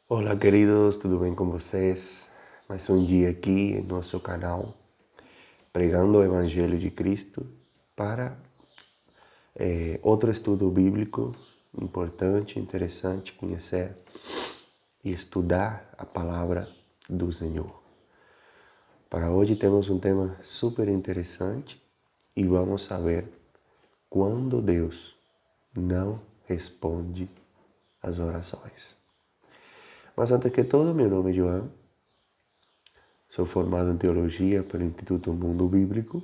Olá, queridos, tudo bem com vocês? Mais um dia aqui em nosso canal, pregando o Evangelho de Cristo para outro estudo bíblico importante, interessante conhecer e estudar a palavra do Senhor. Para hoje temos um tema super interessante e vamos saber quando Deus não responde às orações. Mas antes que tudo, meu nome é João. Sou formado em teologia pelo Instituto Mundo Bíblico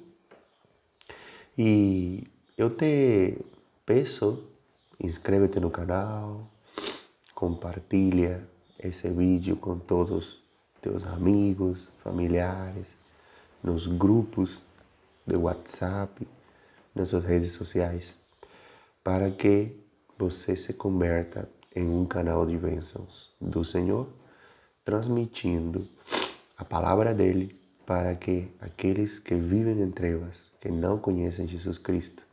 e eu te peço, inscreve-te no canal, compartilha esse vídeo com todos teus amigos, familiares, nos grupos de WhatsApp, nas suas redes sociais, para que você se converta em um canal de bênçãos do Senhor, transmitindo a palavra dele para que aqueles que vivem em trevas, que não conhecem Jesus Cristo,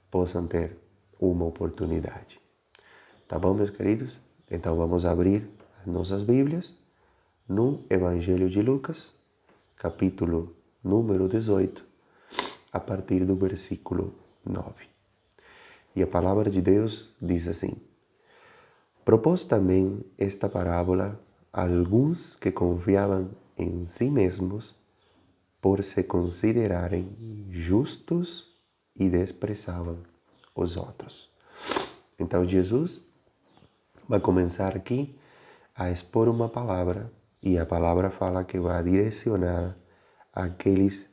possam ter uma oportunidade. Tá bom, meus queridos? Então vamos abrir as nossas Bíblias no Evangelho de Lucas, capítulo número 18, a partir do versículo 9. E a palavra de Deus diz assim: propôs também esta parábola a alguns que confiavam em si mesmos por se considerarem justos e desprezavam os outros. Então Jesus vai começar aqui a expor uma palavra e a palavra fala que vai direcionada àqueles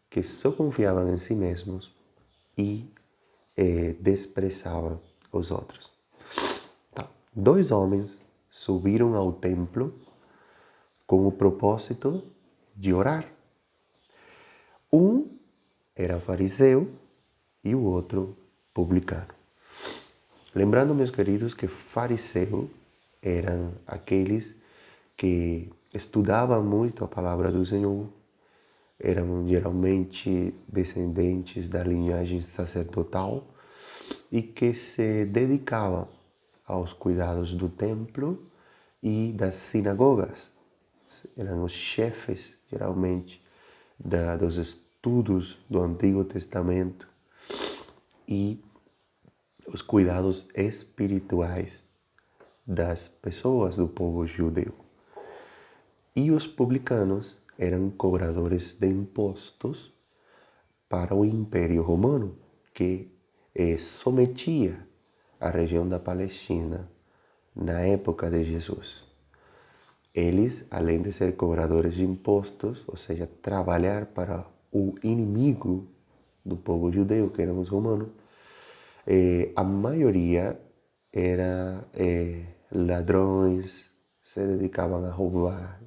que só confiavam em si mesmos e desprezavam os outros. Então, dois homens subiram ao templo com o propósito de orar. Um era fariseu e o outro publicano. Lembrando, meus queridos, que fariseu eram aqueles que estudavam muito a palavra do Senhor, eram geralmente descendentes da linhagem sacerdotal e que se dedicavam aos cuidados do templo e das sinagogas. Eram os chefes, geralmente, dos estudos do Antigo Testamento e os cuidados espirituais das pessoas do povo judeu. E os publicanos eram cobradores de impostos para o Império Romano, que sometia a região da Palestina na época de Jesus. Eles, além de ser cobradores de impostos, ou seja, trabalhar para o inimigo do povo judeu, que eram os romanos, a maioria era ladrões, se dedicavam a roubar,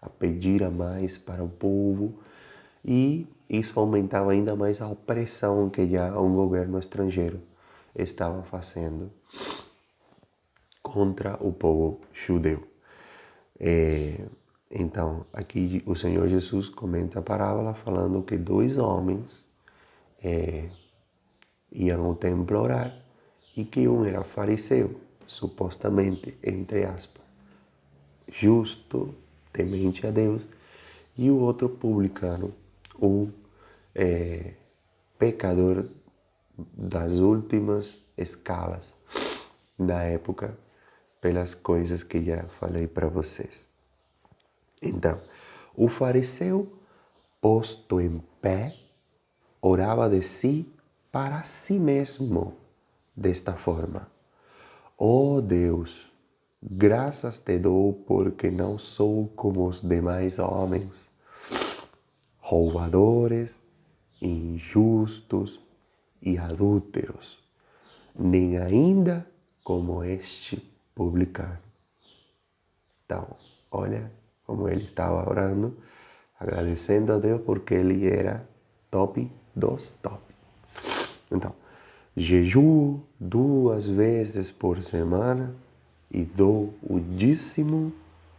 a pedir a mais para o povo, e isso aumentava ainda mais a opressão que já um governo estrangeiro estava fazendo contra o povo judeu. Então, aqui o Senhor Jesus comenta a parábola falando que dois homens iam ao templo orar e que um era fariseu, supostamente, entre aspas, justo, temente a Deus, e o outro publicano, um pecador das últimas escalas da época, pelas coisas que já falei para vocês. Então, o fariseu, posto em pé, orava de si para si mesmo, desta forma: ó Deus, graças te dou porque não sou como os demais homens, roubadores, injustos e adúlteros, nem ainda como este publicano. Então, olha como ele estava orando, agradecendo a Deus porque ele era top dos top. Então, jejuo 2 vezes por semana e dou o dízimo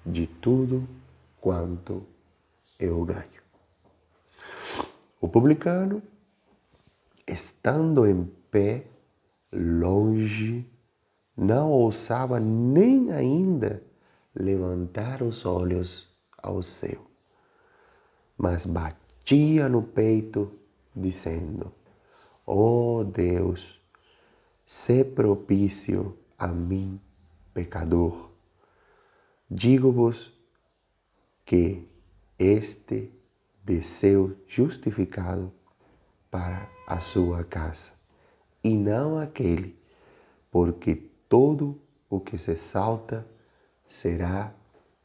de tudo quanto eu ganho. O publicano, estando em pé, longe, não ousava nem ainda levantar os olhos ao céu, mas batia no peito, dizendo: ó Deus, sê propício a mim, pecador. Digo-vos que este desceu justificado para a sua casa, e não aquele, porque todo o que se exalta será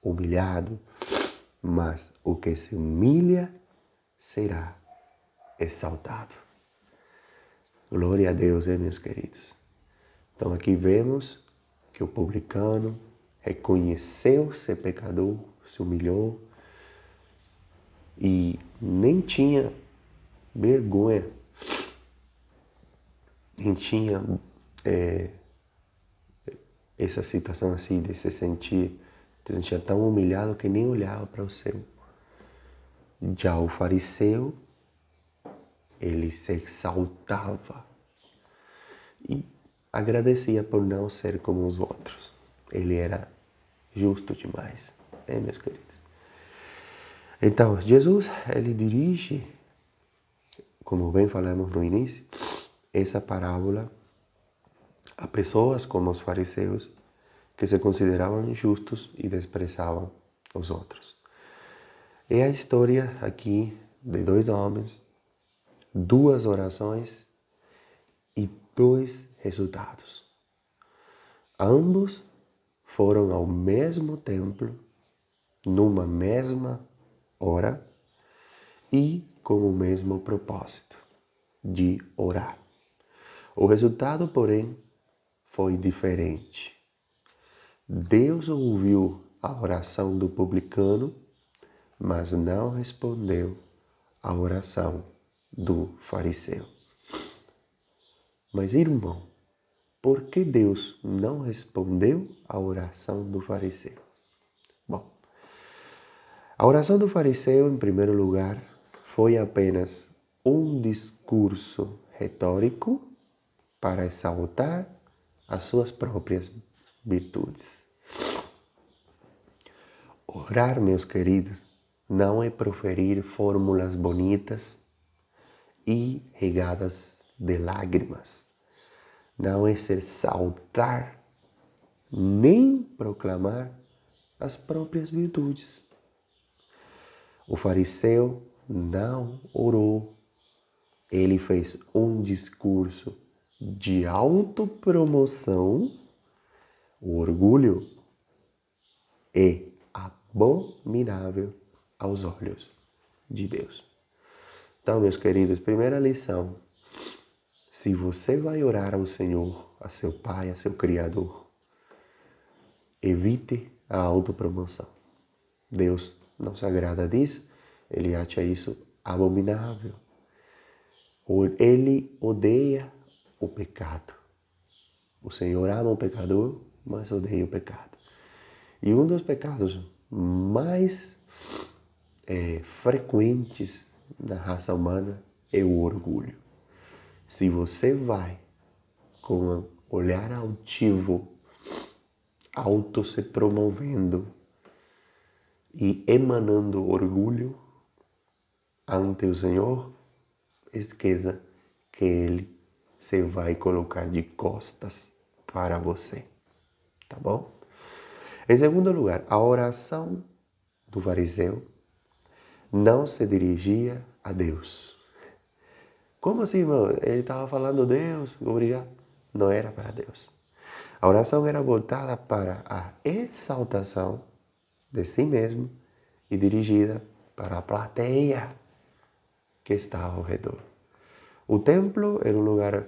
humilhado, mas o que se humilha será exaltado. Glória a Deus, meus queridos. Então aqui vemos que o publicano reconheceu ser pecador, se humilhou e nem tinha vergonha, nem tinha essa situação assim de se sentir tão humilhado que nem olhava para o céu. Já o fariseu, ele se exaltava e agradecia por não ser como os outros. Ele era justo demais, meus queridos? Então, Jesus, ele dirige, como bem falamos no início, essa parábola a pessoas como os fariseus que se consideravam injustos e desprezavam os outros. É a história aqui de dois homens, duas orações e dois resultados. Ambos foram ao mesmo templo, numa mesma hora e com o mesmo propósito, de orar. O resultado, porém, foi diferente. Deus ouviu a oração do publicano, mas não respondeu à oração do fariseu. Mas, irmão, por que Deus não respondeu à oração do fariseu? Bom, a oração do fariseu, em primeiro lugar, foi apenas um discurso retórico para exaltar as suas próprias virtudes. Orar, meus queridos, não é proferir fórmulas bonitas e regadas de lágrimas. Não é se exaltar, nem proclamar as próprias virtudes. O fariseu não orou. Ele fez um discurso de autopromoção. O orgulho é abominável aos olhos de Deus. Então, meus queridos, primeira lição: se você vai orar ao Senhor, a seu Pai, a seu Criador, evite a autopromoção. Deus não se agrada disso, Ele acha isso abominável. Ele odeia o pecado. O Senhor ama o pecador, mas odeia o pecado. E um dos pecados mais frequentes na raça humana é o orgulho. Se você vai com um olhar altivo, auto se promovendo e emanando orgulho ante o Senhor, esqueça que Ele se vai colocar de costas para você, tá bom? Em segundo lugar, a oração do fariseu não se dirigia a Deus. Como assim, irmão? Ele estava falando Deus, obrigado. Não era para Deus. A oração era voltada para a exaltação de si mesmo e dirigida para a plateia que estava ao redor. O templo era um lugar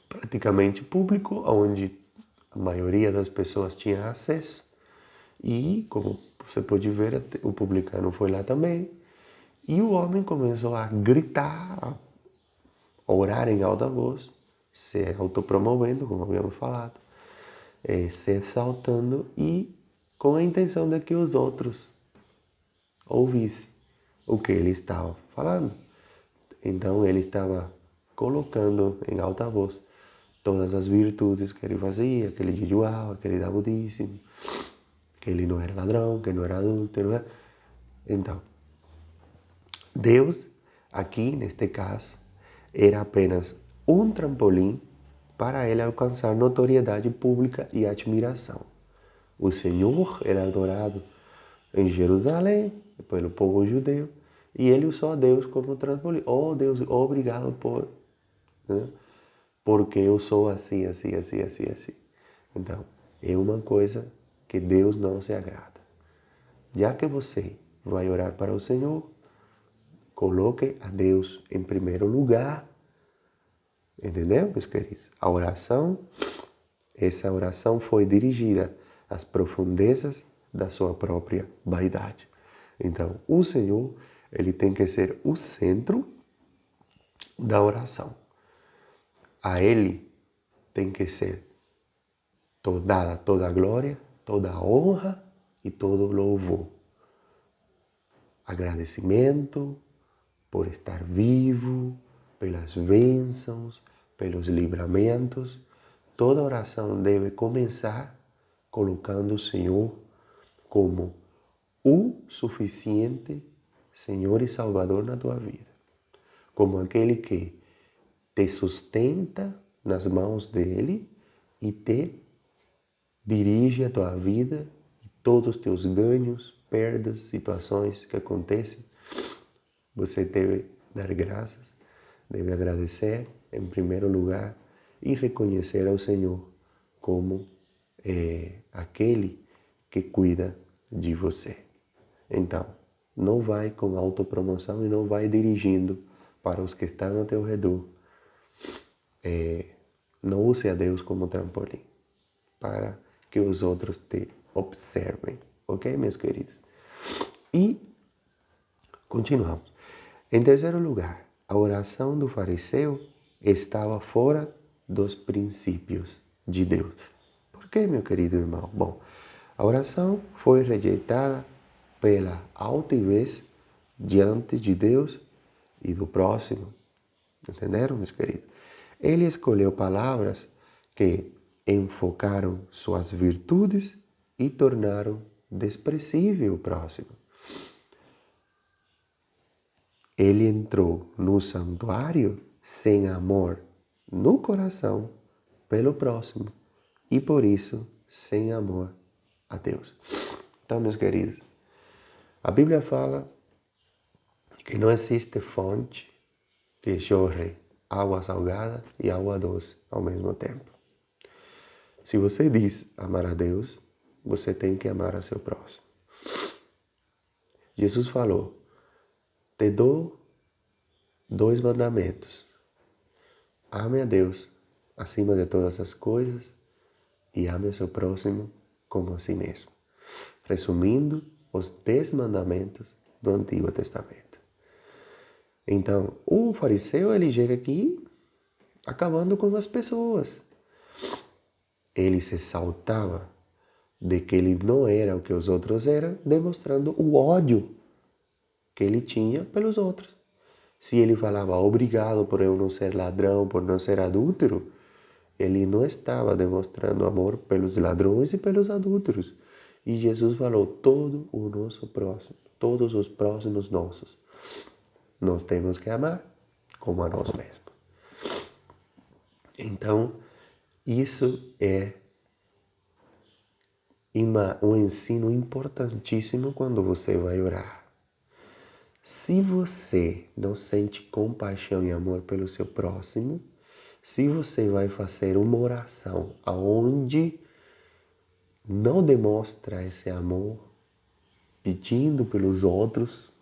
praticamente público, onde a maioria das pessoas tinha acesso. E, como você pode ver, o publicano foi lá também. E o homem começou a gritar, a orar em alta voz, se autopromovendo, como havíamos falado, se exaltando e com a intenção de que os outros ouvissem o que ele estava falando. Então ele estava colocando em alta voz todas as virtudes que ele fazia, que ele jejuava, que ele dava o dízimo, que ele não era ladrão, que não era adúltero. Né? Então, Deus, aqui neste caso, era apenas um trampolim para ele alcançar notoriedade pública e admiração. O Senhor era adorado em Jerusalém, pelo povo judeu, e ele usou a Deus como trampolim. Oh Deus, obrigado por... Né? Porque eu sou assim, assim, assim, assim, assim. Então, é uma coisa que Deus não se agrada. Já que você vai orar para o Senhor, coloque a Deus em primeiro lugar. Entendeu, meus queridos? A oração, essa oração foi dirigida às profundezas da sua própria vaidade. Então, o Senhor, ele tem que ser o centro da oração. A Ele tem que ser dada toda a glória, toda a honra e todo o louvor. Agradecimento por estar vivo, pelas bênçãos, pelos livramentos. Toda oração deve começar colocando o Senhor como o suficiente Senhor e Salvador na tua vida. Como aquele que te sustenta nas mãos dele e te dirige a tua vida e todos os teus ganhos, perdas, situações que acontecem. Você deve dar graças, deve agradecer em primeiro lugar e reconhecer ao Senhor como aquele que cuida de você. Então, não vai com autopromoção e não vai dirigindo para os que estão ao teu redor. Não use a Deus como trampolim para que os outros te observem. Ok, meus queridos? E continuamos. Em terceiro lugar, a oração do fariseu estava fora dos princípios de Deus. Por que, meu querido irmão? Bom, a oração foi rejeitada pela altivez diante de Deus e do próximo. Entenderam, meus queridos? Ele escolheu palavras que enfocaram suas virtudes e tornaram desprezível o próximo. Ele entrou no santuário sem amor no coração pelo próximo e por isso sem amor a Deus. Então, meus queridos, a Bíblia fala que não existe fonte que jorre água salgada e água doce ao mesmo tempo. Se você diz amar a Deus, você tem que amar a seu próximo. Jesus falou: te dou 2 mandamentos. Ame a Deus acima de todas as coisas e ame a seu próximo como a si mesmo. Resumindo, os 10 mandamentos do Antigo Testamento. Então, o fariseu, ele chega aqui acabando com as pessoas. Ele se saltava de que ele não era o que os outros eram, demonstrando o ódio que ele tinha pelos outros. Se ele falava obrigado por eu não ser ladrão, por não ser adúltero, ele não estava demonstrando amor pelos ladrões e pelos adúlteros. E Jesus falou: todo o nosso próximo, todos os próximos nossos, nós temos que amar como a nós mesmos. Então, isso é um ensino importantíssimo quando você vai orar. Se você não sente compaixão e amor pelo seu próximo, se você vai fazer uma oração onde não demonstra esse amor, pedindo pelos outros,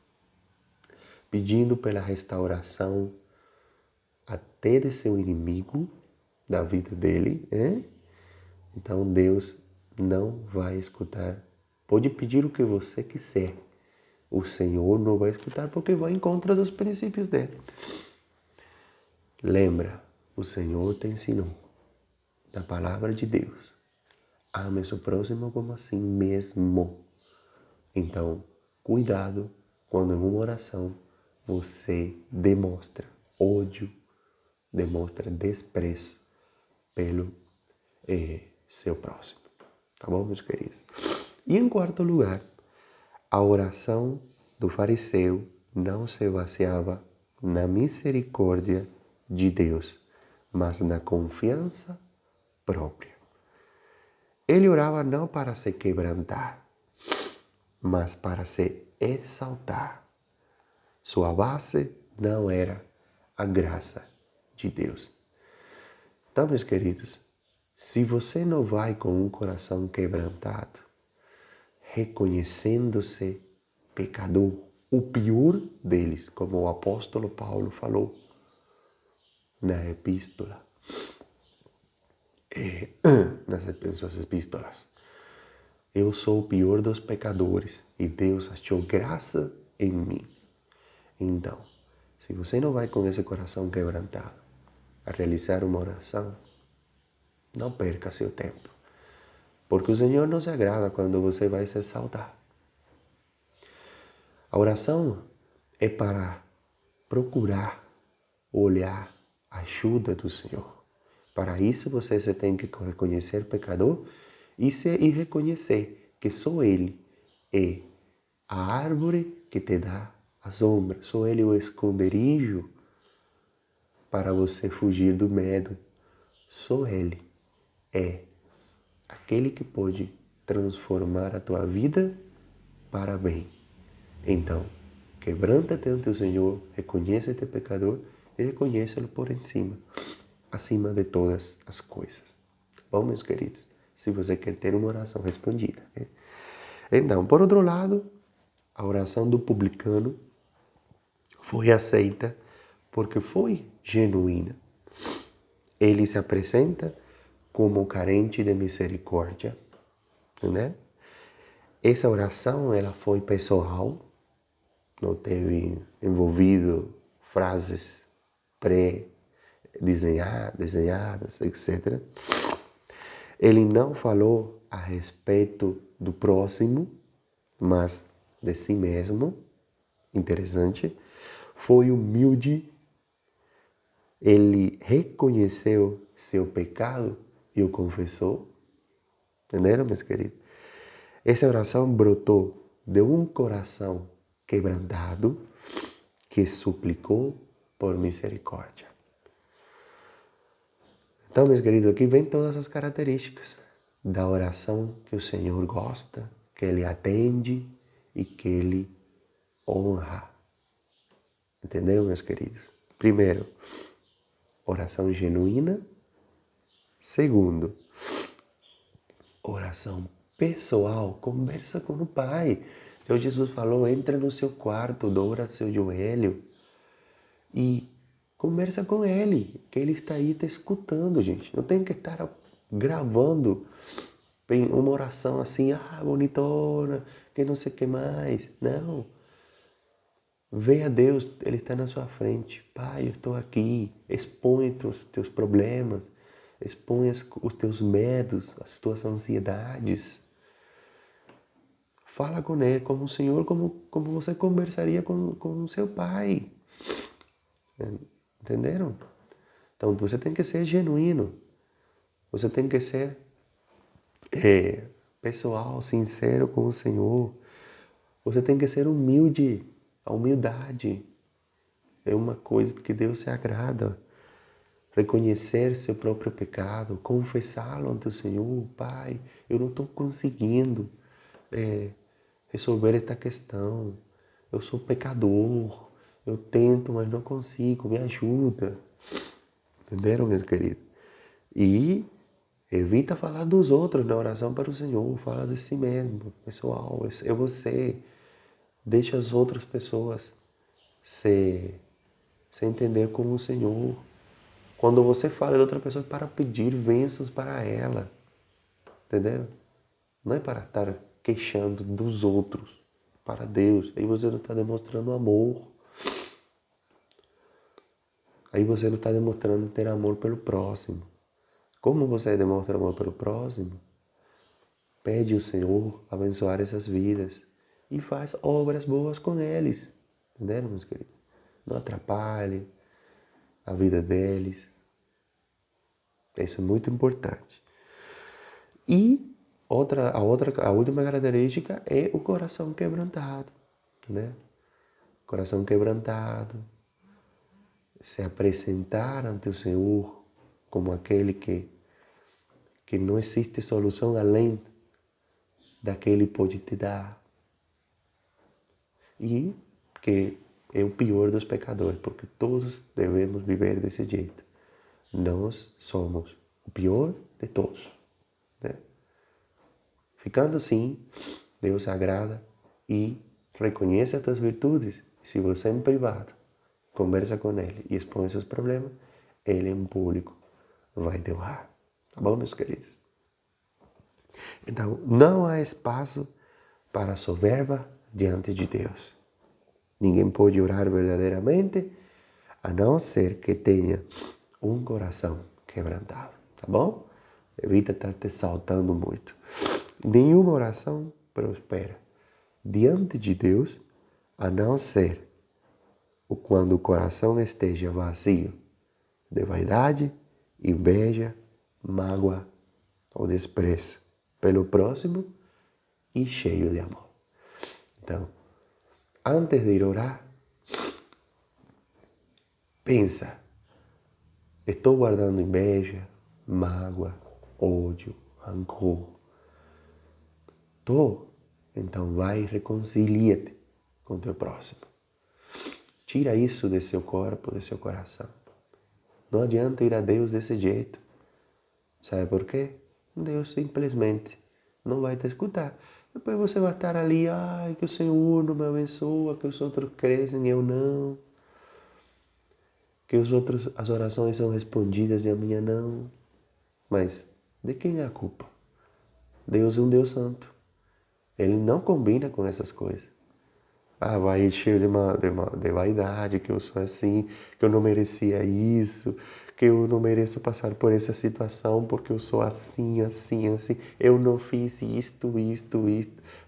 pedindo pela restauração até de seu inimigo, da vida dele, então Deus não vai escutar. Pode pedir o que você quiser, o Senhor não vai escutar porque vai em contra dos princípios dele. Lembra, o Senhor te ensinou da palavra de Deus: ame seu próximo como a si mesmo. Então, cuidado quando em uma oração você demonstra ódio, demonstra desprezo pelo seu próximo. Tá bom, meus queridos? E em quarto lugar, a oração do fariseu não se baseava na misericórdia de Deus, mas na confiança própria. Ele orava não para se quebrantar, mas para se exaltar. Sua base não era a graça de Deus. Então, meus queridos, se você não vai com um coração quebrantado, reconhecendo-se pecador, o pior deles, como o apóstolo Paulo falou na epístola, nas suas epístolas. Eu sou o pior dos pecadores e Deus achou graça em mim. Então, se você não vai com esse coração quebrantado a realizar uma oração, não perca seu tempo. Porque o Senhor não se agrada quando você vai se exaltar. A oração é para procurar olhar a ajuda do Senhor. Para isso você se tem que reconhecer pecador e reconhecer que só Ele é a árvore que te dá a sombra. Só Ele é o esconderijo para você fugir do medo. Só Ele é aquele que pode transformar a tua vida para bem. Então, quebranta-te ante o Senhor, reconhece-te pecador e reconhece-lo por cima, acima de todas as coisas. Bom, meus queridos, se você quer ter uma oração respondida. Né? Então, por outro lado, a oração do publicano foi aceita porque foi genuína. Ele se apresenta como carente de misericórdia, né? Essa oração ela foi pessoal, não teve envolvido frases pré-desenhadas, etc. Ele não falou a respeito do próximo, mas de si mesmo. Interessante. Foi humilde. Ele reconheceu seu pecado e o confessou. Entenderam, meus queridos? Essa oração brotou de um coração quebrantado que suplicou por misericórdia. Então, meus queridos, aqui vem todas as características da oração que o Senhor gosta, que Ele atende e que Ele honra. Entendeu, meus queridos? Primeiro, oração genuína. Segundo, oração pessoal, conversa com o Pai. Então Jesus falou, entra no seu quarto, dobra seu joelho e conversa com Ele, que Ele está aí te escutando, gente. Não tem que estar gravando uma oração assim, bonitona, que não sei o que mais. Não. Vê a Deus, Ele está na sua frente. Pai, eu estou aqui. Expõe os teus problemas, expõe os teus medos, as tuas ansiedades. Fala com Ele como o Senhor, como você conversaria com o seu Pai. Entenderam? Então você tem que ser genuíno. Você tem que ser pessoal, sincero com o Senhor. Você tem que ser humilde. A humildade é uma coisa que Deus se agrada. Reconhecer seu próprio pecado, confessá-lo ante o Senhor. Pai, eu não estou conseguindo resolver esta questão. Eu sou pecador. Eu tento, mas não consigo. Me ajuda. Entenderam, meus queridos? E evita falar dos outros na oração para o Senhor. Fala de si mesmo, pessoal. É você. Deixa as outras pessoas se entender como o Senhor. Quando você fala de outra pessoa, é para pedir bênçãos para ela. Entendeu? Não é para estar queixando dos outros. Para Deus. Aí você não está demonstrando amor. Aí você não está demonstrando ter amor pelo próximo. Como você demonstra amor pelo próximo? Pede ao Senhor abençoar essas vidas e faz obras boas com eles. Entenderam, meus queridos? Não atrapalhe a vida deles. Isso é muito importante. E a última característica é o coração quebrantado, né? Coração quebrantado, se apresentar ante o Senhor como aquele que não existe solução além daquele que pode te dar. E que é o pior dos pecadores, porque todos devemos viver desse jeito. Nós somos o pior de todos, né? Ficando assim, Deus se agrada e reconhece as tuas virtudes. Se você em privado conversa com Ele e expõe seus problemas, Ele em público vai te honrar. Tá bom, meus queridos? Então, não há espaço para soberba diante de Deus. Ninguém pode orar verdadeiramente a não ser que tenha um coração quebrantado, tá bom? Evita estar te saltando muito. Nenhuma oração prospera diante de Deus a não ser quando o coração esteja vazio de vaidade, inveja, mágoa ou desprezo pelo próximo e cheio de amor. Então, antes de ir orar, pensa, estou guardando inveja, mágoa, ódio, rancor? Estou? Então vai e reconcilia-te com teu próximo. Tira isso de seu corpo, de seu coração. Não adianta ir a Deus desse jeito. Sabe por quê? Deus simplesmente não vai te escutar. Depois você vai estar ali, ai, que o Senhor não me abençoa, que os outros crescem e eu não. Que os outros, as orações são respondidas e a minha não. Mas de quem é a culpa? Deus é um Deus santo. Ele não combina com essas coisas. Vai encher de vaidade, que eu sou assim, que eu não merecia isso, que eu não mereço passar por essa situação porque eu sou assim, assim, assim. Eu não fiz isto.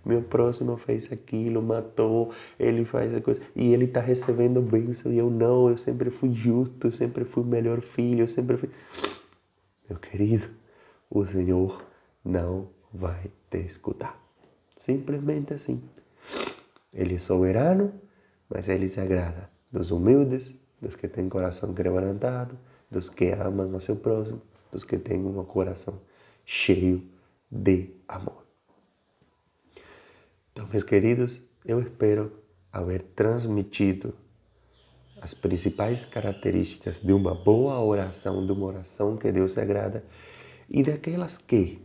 Meu próximo fez aquilo, matou, ele faz a coisa. E ele está recebendo bênção e eu não. Eu sempre fui justo, eu sempre fui o melhor filho, eu sempre fui... Meu querido, o Senhor não vai te escutar. Simplesmente assim. Ele é soberano, mas Ele se agrada dos humildes, dos que têm coração quebrantado, dos que amam ao seu próximo, dos que têm um coração cheio de amor. Então, meus queridos, eu espero haver transmitido as principais características de uma boa oração, de uma oração que Deus se agrada e daquelas que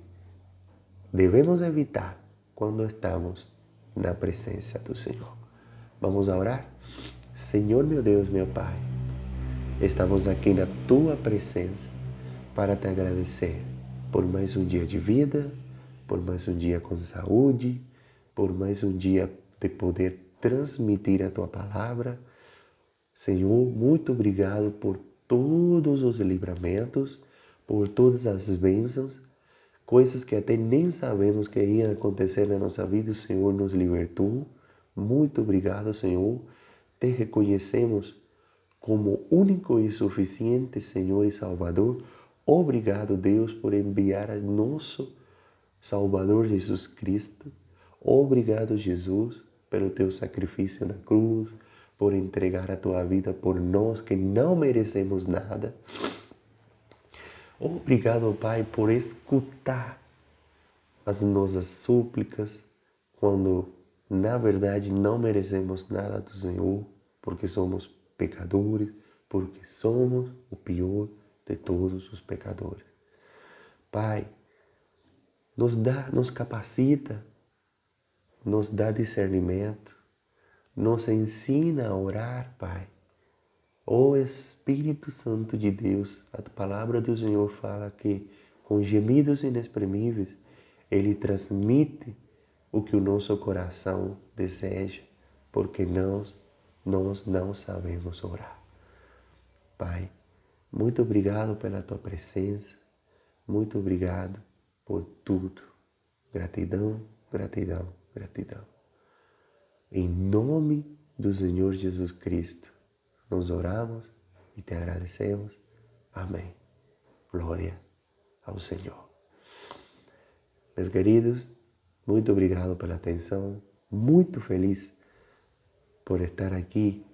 devemos evitar quando estamos na presença do Senhor. Vamos a orar? Senhor, meu Deus, meu Pai, estamos aqui na Tua presença para te agradecer por mais um dia de vida, por mais um dia com saúde, por mais um dia de poder transmitir a Tua palavra. Senhor, muito obrigado por todos os livramentos, por todas as bênçãos, coisas que até nem sabemos que iam acontecer na nossa vida, o Senhor nos libertou. Muito obrigado, Senhor. Te reconhecemos como único e suficiente Senhor e Salvador. Obrigado, Deus, por enviar a nosso Salvador Jesus Cristo. Obrigado, Jesus, pelo teu sacrifício na cruz, por entregar a tua vida por nós que não merecemos nada. Obrigado, Pai, por escutar as nossas súplicas quando, na verdade, não merecemos nada do Senhor, porque somos pecadores, porque somos o pior de todos os pecadores. Pai, nos capacita, nos dá discernimento, nos ensina a orar, Pai. Ó Espírito Santo de Deus, a palavra do Senhor fala que com gemidos inexprimíveis Ele transmite o que o nosso coração deseja, porque nós não sabemos orar. Pai, muito obrigado pela Tua presença, muito obrigado por tudo. Gratidão, gratidão, gratidão. Em nome do Senhor Jesus Cristo, nós oramos e te agradecemos. Amém. Glória ao Senhor. Meus queridos, muito obrigado pela atenção, muito feliz por estar aqui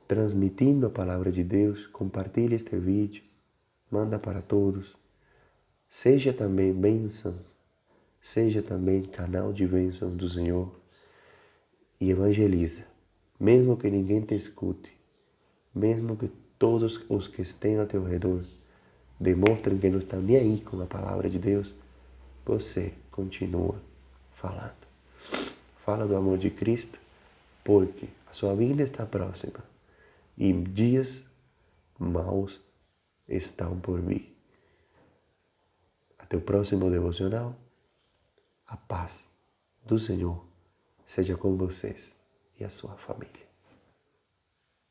transmitindo a palavra de Deus. Compartilhe este vídeo, manda para todos. Seja também bênção, seja também canal de bênção do Senhor e evangeliza. Mesmo que ninguém te escute, mesmo que todos os que estão ao teu redor demonstrem que não estão nem aí com a palavra de Deus, você continua falando. Fala do amor de Cristo, porque a sua vinda está próxima e dias maus estão por vir. Até o próximo devocional. A paz do Senhor seja com vocês e a sua família.